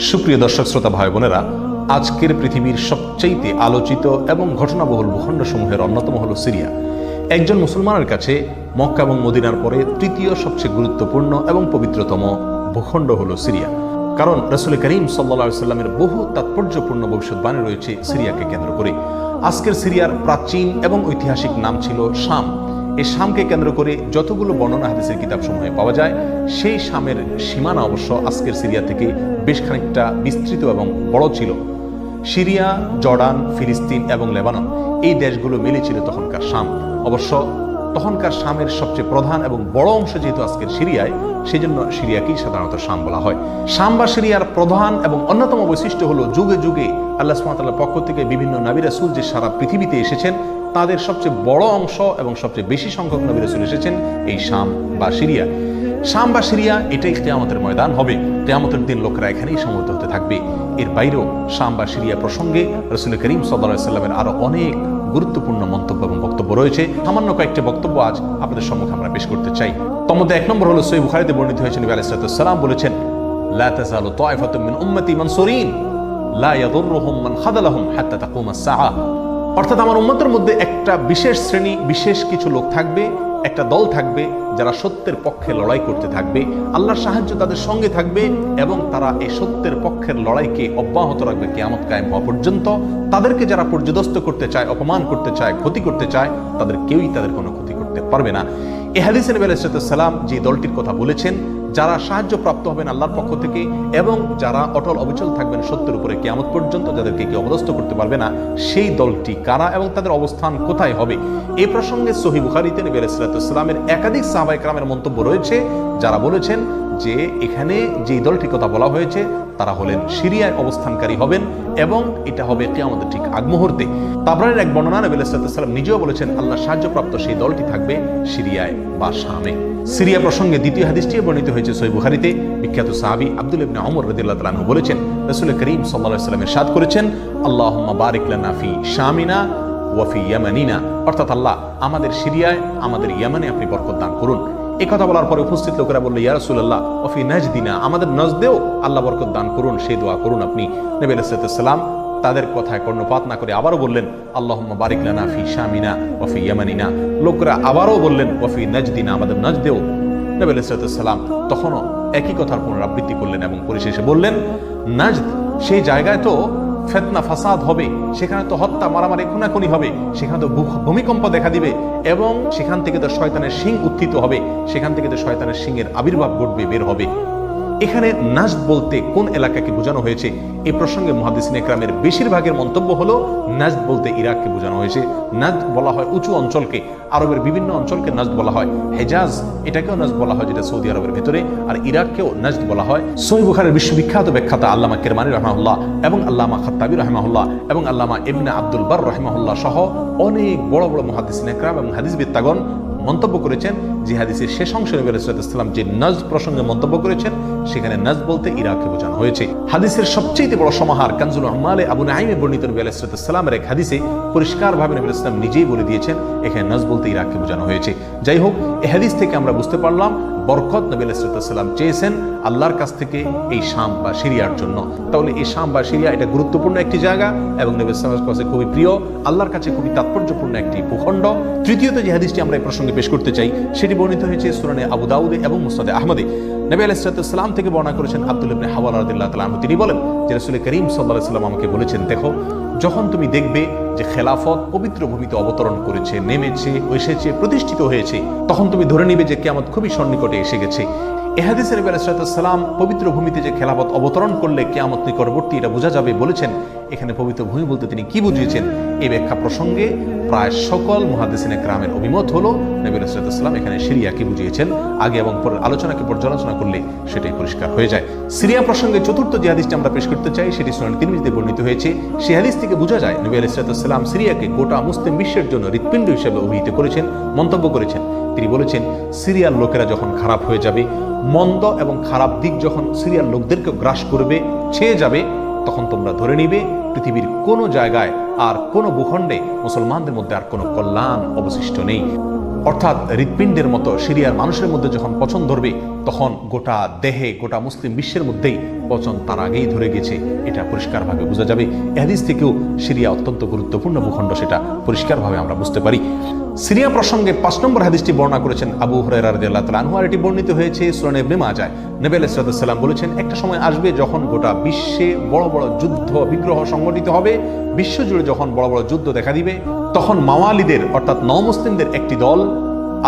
সুপ্রিয় দর্শক শ্রোতা ভাই বোনেরা, আজকের পৃথিবীর সবচাইতে আলোচিত এবং ঘটনাবহুল ভূখণ্ডসমূহের অন্যতম হলো সিরিয়া। একজন মুসলমানের কাছে মক্কা এবং মদিনার পরে তৃতীয় সবচেয়ে গুরুত্বপূর্ণ এবং পবিত্রতম ভূখণ্ড হলো সিরিয়া। কারণ রাসূল করিম সাল্লাল্লাহু আলাইহি সাল্লামের বহু তাৎপর্যপূর্ণ ভবিষ্যৎবাণী রয়েছে সিরিয়াকে কেন্দ্র করে। আজকের সিরিয়ার প্রাচীন এবং ঐতিহাসিক নাম ছিল শাম। এই শামকে কেন্দ্র করে যতগুলো বর্ণনা হাদিসের কিতাবসমূহে পাওয়া যায়, সেই শামের সীমানা অবশ্য আজকের সিরিয়া থেকে বেশ খানিকটা বিস্তৃত এবং বড় ছিল। সিরিয়া, জর্ডান, ফিলিস্তিন এবং লেবানন এই দেশগুলো মিলে ছিল তখনকার শাম। অবশ্য তখনকার শামের সবচেয়ে প্রধান এবং বড় অংশ যেহেতু আজকের সিরিয়ায়, সেই জন্য সিরিয়াকেই সাধারণত শাম বলা হয়। শাম বা সিরিয়ার প্রধান এবং অন্যতম বৈশিষ্ট্য হলো যুগে যুগে আল্লাহ সুবহানাহু ওয়া তাআলার পক্ষ থেকে বিভিন্ন নবী রাসূল যে সারা পৃথিবীতে এসেছেন, তাদের সবচেয়ে বড় অংশ এবং সবচেয়ে বেশি সংখ্যক নবী রাসূল এসেছেন এই শাম বা সিরিয়া। শাম বা সিরিয়া এটাই কিয়ামতের ময়দান হবে। কিয়ামতের দিন লোকেরা এখানেই সমবেত হতে থাকবে। এর বাইরেও শাম বা সিরিয়া প্রসঙ্গে রাসূল করিম সাল্লাল্লাহু আলাইহি সাল্লামের আরো অনেক গুরুত্বপূর্ণ মন্তব্য এবং বক্তব্য রয়েছে। সামান্য কয়েকটি বক্তব্য আজ আপনাদের সম্মুখে আমরা পেশ করতে চাই। তার মধ্যে এক নম্বর হলো সহিহ বুখারীতে বর্ণিত হয়েছে, নবী আলাইহিস সালাম বলেছেন, লা তাযালু তায়ফাতুম মিন উম্মতি মানসুরিন লা ইয়াদুররুহুম মান খাযালাহুম হাত্তা তাকুমাস সাআহ। অর্থাৎ আমার উম্মতের মধ্যে একটা বিশেষ শ্রেণী, বিশেষ কিছু লোক থাকবে, একটা দল থাকবে যারা সত্যের পক্ষে লড়াই করতে থাকবে, আল্লাহর সাহায্য তাদের সঙ্গে থাকবে এবং তারা এই সত্যের পক্ষের লড়াইকে অব্যাহত রাখবে কিয়ামত কায়েম হওয়া পর্যন্ত। তাদেরকে যারা পর্যদস্ত করতে চায়, অপমান করতে চায়, ক্ষতি করতে চায়, তাদের কেউই তাদের কোনো ক্ষতি করতে পারবে না। এই হাদিসে নবী আলাইহিস সালাম যে দলটির কথা বলেছেন, যারা সাহায্য প্রাপ্ত হবেন আল্লাহর পক্ষ থেকে এবং যারা অটল অবিচল থাকবেন সত্যের উপরে কিয়ামত পর্যন্ত, যাদেরকে কেউ অপদস্থ করতে পারবে না, সেই দলটি কারা এবং তাদের অবস্থান কোথায় হবে, এই প্রসঙ্গে সহিহ বুখারীতে নবী আলাইহিস সালামের একাধিক সাহাবায়ে কেরামের মন্তব্য রয়েছে, যারা বলেছেন যে এখানে যে দলটির কথা বলা হয়েছে তারা হলেন সিরিয়ায় অবস্থানকারী হবেন এবং এটা হবে কিয়ামতের ঠিক আগ মুহূর্তে। তাবরানীর এক বর্ণনা, নবী আলাইহিস সালাম নিজেও বলেছেন আল্লাহর সাহায্যপ্রাপ্ত সেই দলটি থাকবে সিরিয়ায় বা শামে। সিরিয়া প্রসঙ্গে দ্বিতীয় হাদিসটি বর্ণিত হয়েছে সহিহ বুখারীতে। বিখ্যাত সাহাবী আব্দুল্লাহ ইবনে ওমর রাদিয়াল্লাহু তাআলা আনহু বলেছেন, রাসূল করিম সাল্লাল্লাহু আলাইহি ওয়াসাল্লাম ইরশাদ করেছেন, আল্লাহুম্মা বারিক লানা ফি শামিনা ওয়া ফি ইয়ামানিনা। অর্থাৎ আল্লাহ আমাদের সিরিয়ায়, আমাদের ইয়ামানে আপনি বরকত দান করুন। এই কথা বলার পরে উপস্থিত লোকেরা বলল, ইয়া রাসূলুল্লাহ ওয়া ফি নাজদিনা, আমাদের নজদেও আল্লাহ বরকত দান করুন, সেই দোয়া করুন আপনি। নবী আলাইহিস সালাম তাদের কথায় কর্ণপাত না করে আবারও বললেন, আল্লাহুম্মা বারিক লানা ফি শামিনা ওয়া ফি ইয়ামানিনা। লোকেরা আবারও বললেন, ওয়া ফি নাজদিনা, আমাদের নজদেও। নবী আলাইহিস সালাম তখনও একই কথার পুনরাবৃত্তি করলেন এবং পরিশেষে বললেন, নাজদ সেই জায়গায় তো ফিতনা ফাসাদ হবে, সেখানে তো হত্যা মারামারি খুনাখুনি হবে, সেখানে তো ভূমিকম্প দেখা দিবে এবং সেখান থেকে তো শয়তানের শিং উত্থিত হবে, সেখান থেকে তো শয়তানের শিংয়ের আবির্ভাব ঘটবে, বের হবে। এখানে নাজদ বলতে কোন এলাকাকে বোঝানো হয়েছে, এই প্রসঙ্গে মুহাদ্দিসিন ইকরামের বেশিরভাগের মন্তব্য হলো নাজদ বলতে ইরাককে বোঝানো হয়েছে। নাজদ বলা হয় উঁচু অঞ্চলকে, আরবের বিভিন্ন অঞ্চলকে নাজদ বলা হয়। হেজাজ এটাকেও নাজদ বলা হয়, যেটা সৌদি আরবের ভেতরে, আর ইরাককেও নাজদ বলা হয়। সহিহ বুখারীর বিশ্ববিখ্যাত ব্যাখ্যাতা আল্লামা কিরমানী রাহিমাহুল্লাহ এবং আল্লামা খাত্তাবী রাহিমাহুল্লাহ এবং আল্লামা ইবনে আব্দুল বার রাহিমাহুল্লাহ সহ অনেক বড় বড় মুহাদ্দিসিন ইকরাম এবং হাদিসবিদগণ মন্তব্য করেছেন যে হাদিসের শেষ অংশে নবী আলাইহিস সালাম যে নজদ প্রসঙ্গে মন্তব্য করেছেন, সেখানে নজদ বলতে ইরাককে বোঝানো হয়েছে। হাদিসের সবচেয়ে বড় সমাহার কানজুল উম্মালে আবু নাঈমে বর্ণিত নবী আলাইহিস সালামের এক হাদিসে পরিষ্কারভাবে নবী আলাইহিস সালাম নিজেই বলে দিয়েছেন এখানে নজদ বলতে ইরাককে বোঝানো হয়েছে। যাই হোক, এই হাদিস থেকে আমরা বুঝতে পারলাম বরকত নবী আলাইহিস সালাম চেয়েছেন আল্লাহর কাছ থেকে এই শাম বা সিরিয়ার জন্য। তাহলে এই শাম বা সিরিয়া এটা গুরুত্বপূর্ণ একটি জায়গা এবং নবী সাল্লাল্লাহু আলাইহি ওয়াসাল্লামের কাছে খুবই প্রিয়, আল্লাহর কাছে খুবই তাৎপর্যপূর্ণ একটি ভূখণ্ড। তৃতীয়ত যে হাদিসটি আমরা এই প্রসঙ্গে পেশ করতে চাই, সেটি বর্ণিত হয়েছে সুনানে আবু দাউদে এবং মুসনাদে আহমদে। নবী আলাইহিস সালাম থেকে বর্ণনা করেছেন আব্দুল্লাহ ইবনে হাওয়ালা রাদিয়াল্লাহু তাআলা আনহু, তিনি বলেন যে রাসূল করিম সাল্লাল্লাহু আলাইহি ওয়াসাল্লাম আমাকে বলেছেন, দেখো যখন তুমি দেখবে যে খেলাফত পবিত্র ভূমিতে অবতরণ করেছে, নেমেছে, এসেছে, প্রতিষ্ঠিত হয়েছে, তখন তুমি ধরে নিবে যে কিয়ামত খুবই সন্নিকটে এসে গেছে। এই হাদিসে নবী আলাইহিস সালাম পবিত্র ভূমিতে যে খেলাফত অবতরণ করলে কিয়ামত নিকটবর্তী এটা বোঝা যাবে বলেছেন। এখানে পবিত্র ভূমি বলতে তিনি কি বুঝিয়েছেন, এই ব্যাখ্যা প্রসঙ্গে প্রায় সকল মুহাদ্দিসিন ইকরামের অভিমত হলো নবী আলাইহিস সালাম এখানে সিরিয়াকে বুঝিয়েছেন। আগে এবং পরের আলোচনাকে পর্যালোচনা করলে সেটাই পরিষ্কার হয়ে যায়। সিরিয়া প্রসঙ্গে চতুর্থ যে হাদিসটি আমরা পেশ করতে চাই, সেটি সুনান তিরমিজিতে বর্ণিত হয়েছে। সেই হাদিস থেকে বোঝা যায় নবী আলাইহিস সালাম সিরিয়াকে গোটা মুসলিম বিশ্বের জন্য হৃৎপিণ্ড হিসেবে অভিহিত করেছেন, মন্তব্য করেছেন। তিনি বলেছেন, সিরিয়ার লোকেরা যখন খারাপ হয়ে যাবে, মন্দ এবং খারাপ দিক যখন সিরিয়ার লোকদেরকে গ্রাস করবে, ছেয়ে যাবে, তখন তোমরা ধরে নিবে পৃথিবীর কোনো জায়গায় আর কোনো ভূখণ্ডে মুসলমানদের মধ্যে আর কোনো কল্যাণ অবশিষ্ট নেই। অর্থাৎ হৃৎপিণ্ডের মতো সিরিয়ার মানুষের মধ্যে যখন পচন ধরবে তখন গোটা দেহে, গোটা মুসলিম বিশ্বের মধ্যেই পচন তার আগেই ধরে গেছে, এটা পরিষ্কারভাবে বোঝা যাবে। এই হাদিস থেকেও সিরিয়া অত্যন্ত গুরুত্বপূর্ণ ভূখণ্ড, সেটা পরিষ্কারভাবে আমরা বুঝতে পারি। সিরিয়া প্রসঙ্গে 5 নম্বর হাদিসটি বর্ণনা করেছেন আবু হুরায়রা রাদিয়াল্লাহু তাআলা আনহু, আর এটি বর্ণিত হয়েছে সুনান ইবনে মাজাহ। নবী আলাইহিস সালাম বলেছেন, একটা সময় আসবে যখন গোটা বিশ্বে বড় বড় যুদ্ধ বিগ্রহ সংগঠিত হবে, বিশ্বজুড়ে যখন বড় বড় যুদ্ধ দেখা দিবে, তখন মাওয়ালিদের অর্থাৎ নওমুসলিমদের একটি দল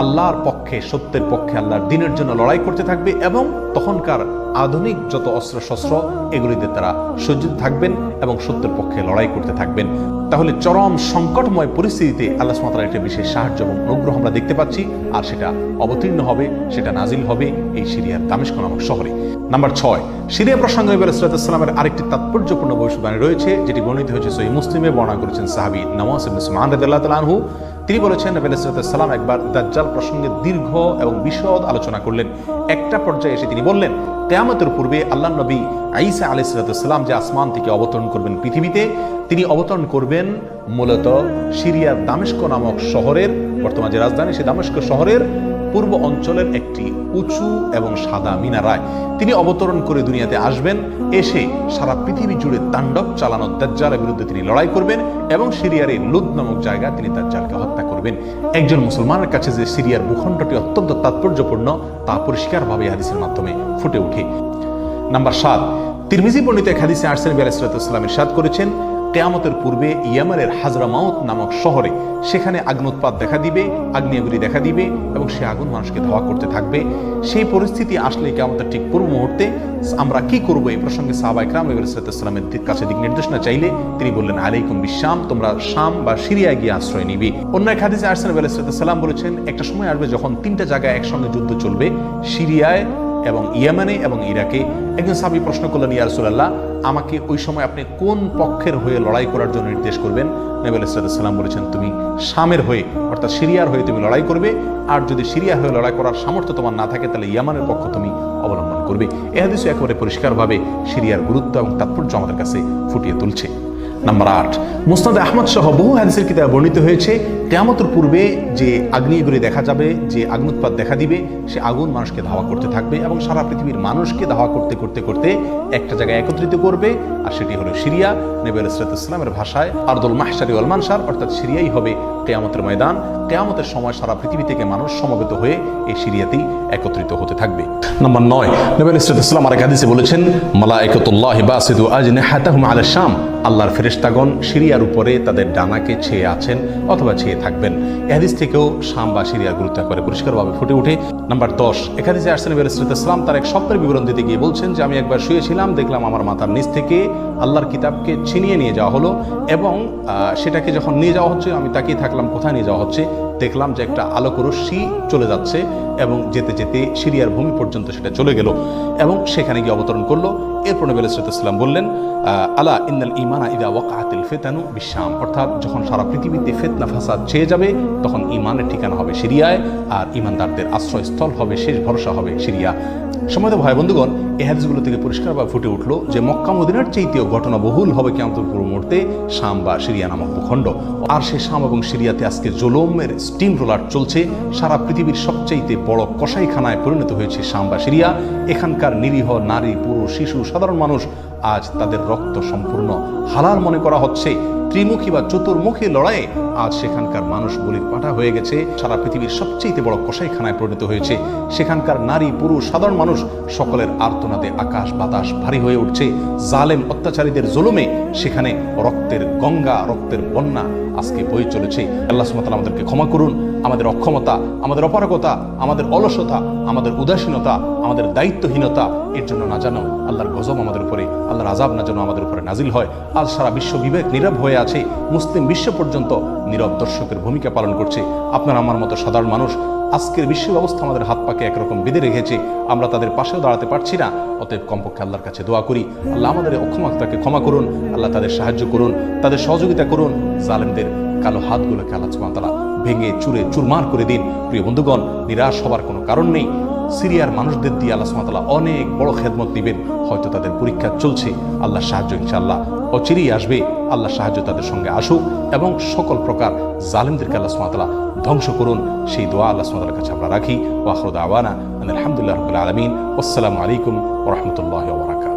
আল্লাহর পক্ষে, সত্যের পক্ষে, আল্লাহর দ্বীনের জন্য লড়াই করতে থাকবে এবং তখনকার আধুনিক যত অস্ত্র শস্ত্র এগুলিতে তারা সজ্জিত থাকবেন এবং সত্যের পক্ষে লড়াই করতে থাকবেন। তাহলে চরম সংকটময় পরিস্থিতিতে আল্লাহ সুবহানাহু ওয়া তাআলার একটা বিশেষ সাহায্য এবং অনুগ্রহ আমরা দেখতে পাচ্ছি, আর সেটা অবতীর্ণ হবে, সেটা নাজিল হবে এই সিরিয়ার দামেস্ক নামক শহরে। নাম্বার 6, সিরিয়া প্রসঙ্গে নবী আলাইহিস সালামের আরেকটি তাৎপর্যপূর্ণ ভবিষ্যদ্বাণী রয়েছে, যেটি বর্ণিত হয়েছে সহিহ মুসলিমে। বর্ণনা করেছেন সাহাবী নওয়াস ইবনে সুমাআন রাদিয়াল্লাহু তাআলা আনহু। তিনি বলেছেন, নবী আলাইহিস সালাম একবার দাজ্জাল প্রসঙ্গে দীর্ঘ এবং বিশদ আলোচনা করলেন। একটা পর্যায়ে এসে তিনি বললেন, কিয়ামতের পূর্বে আল্লাহর নবী ঈসা আলাইহিস সালাম যে আসমান থেকে অবতরণ করবেন পৃথিবীতে, তিনি অবতরণ করবেন মূলত সিরিয়ার দামেস্ক নামক শহরের, বর্তমান যে রাজধানী সে দামেস্ক শহরের পূর্ব অঞ্চলের একটি উঁচু এবং সাদা মিনারায় তিনি অবতরণ করে দুনিয়াতে আসবেন। এসে সারা পৃথিবী জুড়ে তাণ্ডব চালানো দাজ্জালের বিরুদ্ধে তিনি লড়াই করবেন এবং সিরিয়ার এই লুদ নামক জায়গায় তিনি দাজ্জালকে হত্যা করবেন। একজন মুসলমানের কাছে যে সিরিয়ার ভূখণ্ডটি অত্যন্ত তাৎপর্যপূর্ণ তা পরিষ্কারভাবে হাদিসের মাধ্যমে ফুটে ওঠে। নাম্বার 7, তিরমিজি বর্ণিত এক হাদিসে আসছেন, নবী আলাইহিস সালাম ইরশাদ করেছেন, কিয়ামতের পূর্বে ইয়ামানের হাজরামাউত নামক শহরে সেখানে আগ্নোৎপাত দেখা দিবে, আগ্নেয়গিরি দেখা দিবে এবং সে আগুন মানুষকে ধাওয়া করতে থাকবে। সেই পরিস্থিতি আসলে কিয়ামতের ঠিক পূর্ব মুহূর্তে আমরা কি করব, এই প্রসঙ্গে সাহাবায়ে কেরাম নবী আলাইহিস সালামের কাছে দিক নির্দেশনা চাইলে তিনি বললেন, আলাইকুম বিশাম, তোমরা শাম বা সিরিয়ায় গিয়ে আশ্রয় নিবে। অন্য এক হাদিসে আসছেন, নবী আলাইহিস সালাম বলেছেন, একটা সময় আসবে যখন 3টা জায়গায় একসঙ্গে যুদ্ধ চলবে, সিরিয়ায় এবং ইয়েমেনে এবং ইরাকে। একজন সাহাবী প্রশ্ন করলেন, ইয়া রাসূলুল্লাহ, আমাকে ওই সময় আপনি কোন পক্ষের হয়ে লড়াই করার জন্য নির্দেশ করবেন? নবী আলাইহিস সালাম বলেছেন, তুমি শামের হয়ে অর্থাৎ সিরিয়ার হয়ে তুমি লড়াই করবে, আর যদি সিরিয়া হয়ে লড়াই করার সামর্থ্য তোমার না থাকে তাহলে ইয়ামানের পক্ষ তুমি অবলম্বন করবে। এই হাদিসে একেবারে পরিষ্কারভাবে সিরিয়ার গুরুত্ব এবং তাৎপর্য আমাদের কাছে ফুটিয়ে তুলছে। নাম্বার 8, মুসনাদ আহমদ সহ বহু হাদিসের কিতাবে বর্ণিত হয়েছে, কিয়ামতের পূর্বে যে আগ্নেয়গিরি দেখা যাবে, যে আগ্নোৎপাত দেখা দিবে, সে আগুন মানুষকে ধাওয়া করতে থাকবে এবং সারা পৃথিবীর মানুষকে ধাওয়া করতে করতে করতে একটা জায়গায় একত্রিত করবে, আর সেটি হলো সিরিয়া। নবী আলাইহিস সালামের ভাষায় আরদুল মাহশারি ওয়াল মানশার, অর্থাৎ সিরিয়াই হবে কিয়ামতের ময়দান। কিয়ামতের সময় সারা পৃথিবী থেকে মানুষ সমবেত হয়ে এই সিরিয়াতেই একত্রিত হতে থাকবে। নাম্বার 9, নবী আলাইহিস সালাম আরেক হাদিসে বলেছেন, মালায়েকাতুল্লাহি বাসিতু আজনিহাতাহুম আলা শাম, আল্লাহর ফেরেশতাগণ সিরিয়ার উপরে তাদের ডানাকে ছেয়ে আছেন অথবা ছেয়ে থাকবেন। এই হাদিস থেকেও শাম বা সিরিয়ার গুরুত্ব করে পরিষ্কারভাবে ফুটে ওঠে। নাম্বার 10, এক হাদিসে আসছেন, নবী আলাইহিস সালাম তার এক স্বপ্নের বিবরণ দিতে গিয়ে বলছেন যে, আমি একবার শুয়েছিলাম, দেখলাম আমার মাথার নিচ থেকে আল্লাহর কিতাবকে ছিনিয়ে নিয়ে যাওয়া হলো এবং সেটাকে যখন নিয়ে যাওয়া হচ্ছে আমি তাকিয়ে থাকলাম কোথায় নিয়ে যাওয়া হচ্ছে। দেখলাম যে একটা আলোক রশ্মি চলে যাচ্ছে এবং যেতে যেতে সিরিয়ার ভূমি পর্যন্ত সেটা চলে গেল এবং সেখানে গিয়ে অবতরণ করলো। এরপর নবী আলাইহিস সালাম বললেন, আলা ইন্নাল ঈমানা ইযা ওয়াকাআতিল ফিতানু বিশাম, অর্থাৎ যখন সারা পৃথিবীতে ফিতনা ফাসাদ ছেয়ে যাবে তখন ঈমানের ঠিকানা হবে সিরিয়ায়, আর ঈমানদারদের আশ্রয়স্থল হবে, শেষ ভরসা হবে সিরিয়া। সম্মানিত ভাই বন্ধুগণ, এই হাদিসগুলো থেকে পরিষ্কারভাবে ফুটে উঠলো যে মক্কা মদিনার চাইতেও ঘটনাবহুল হবে কিয়ামতের পূর্ব মুহূর্তে শাম বা সিরিয়া নামক ভূখণ্ড। আর সেই শাম এবং সিরিয়াতে আজকে জুলুমের স্টিম রোলার চলছে। সারা পৃথিবীর সবচাইতে বড় কসাইখানায় পরিণত হয়েছে শাম বা সিরিয়া। এখানকার নিরীহ নারী, পুরুষ, শিশু, সাধারণ মানুষ আজ তাদের রক্ত সম্পূর্ণ হালাল মনে করা হচ্ছে। ত্রিমুখী বা চতুর্মুখী লড়াইয়ে আজ সেখানকার মানুষ বলির পাঁঠা হয়ে গেছে। সারা পৃথিবীর সবচেয়ে বড় কসাইখানায় পরিণত হয়েছে। সেখানকার নারী, পুরুষ, সাধারণ মানুষ সকলের আর্তনাদে আকাশ বাতাস ভারী হয়ে উঠছে। জালেম অত্যাচারীদের জুলুমে সেখানে রক্তের গঙ্গা, রক্তের বন্যা আজকে বয়ে চলেছে। আল্লাহ সুবহানাহু ওয়া তাআলা আমাদেরকে ক্ষমা করুন। আমাদের অক্ষমতা, আমাদের অপারগতা, আমাদের অলসতা, আমাদের উদাসীনতা, আমাদের দায়িত্বহীনতা এর জন্য না জানো আল্লাহর গজব আমাদের উপরে, আল্লাহর আযাব না যেন আমাদের উপরে নাজিল হয়। আজ সারা বিশ্ব বিবেক নীরব হয়ে আছে, মুসলিম বিশ্ব পর্যন্ত নীরব দর্শকের ভূমিকা পালন করছে। আপনার আমার মতো সাধারণ মানুষ আজকের বিশ্ব ব্যবস্থা আমাদের হাত পাকে একরকম বেঁধে রেখেছে, আমরা তাদের পাশেও দাঁড়াতে পারছি না। অতএব কমপক্ষে আল্লাহর কাছে দোয়া করি, আল্লাহ আমাদের অক্ষমতাকে ক্ষমা করুন, আল্লাহ তাদের সাহায্য করুন, তাদের সহযোগিতা করুন। জালেমদের কালো হাতগুলোকে আল্লাহ সুবহানাহু ওয়া তাআলা ভেঙে চুরে চুরমার করে দিন। প্রিয় বন্ধুগণ, নিরাশ হবার কোনো কারণ নেই। সিরিয়ার মানুষদের দিয়ে আল্লাহ সুবহানাহু ওয়া তাআলা অনেক বড় খেদমত দিবেন। হয়তো তাদের পরীক্ষা চলছে, আল্লাহর সাহায্য ইনশাআল্লাহ অচিরেই আসবে। আল্লাহ সাহায্য তাদের সঙ্গে আসুক এবং সকল প্রকার জালিমদেরকে আল্লাহ সুবহানাহু ওয়া তাআলা ধ্বংস করুন। সেই দোয়া আল্লাহ সুবহানাহু ওয়া তাআলার কাছে আমরা রাখি। ওয়া আখিরু দাওয়ানা আনিল হামদুলিল্লাহি রাব্বিল আলামিন। আসসালামু আলাইকুম ওয়া রাহমাতুল্লাহি ওয়া বারাকাতুহু।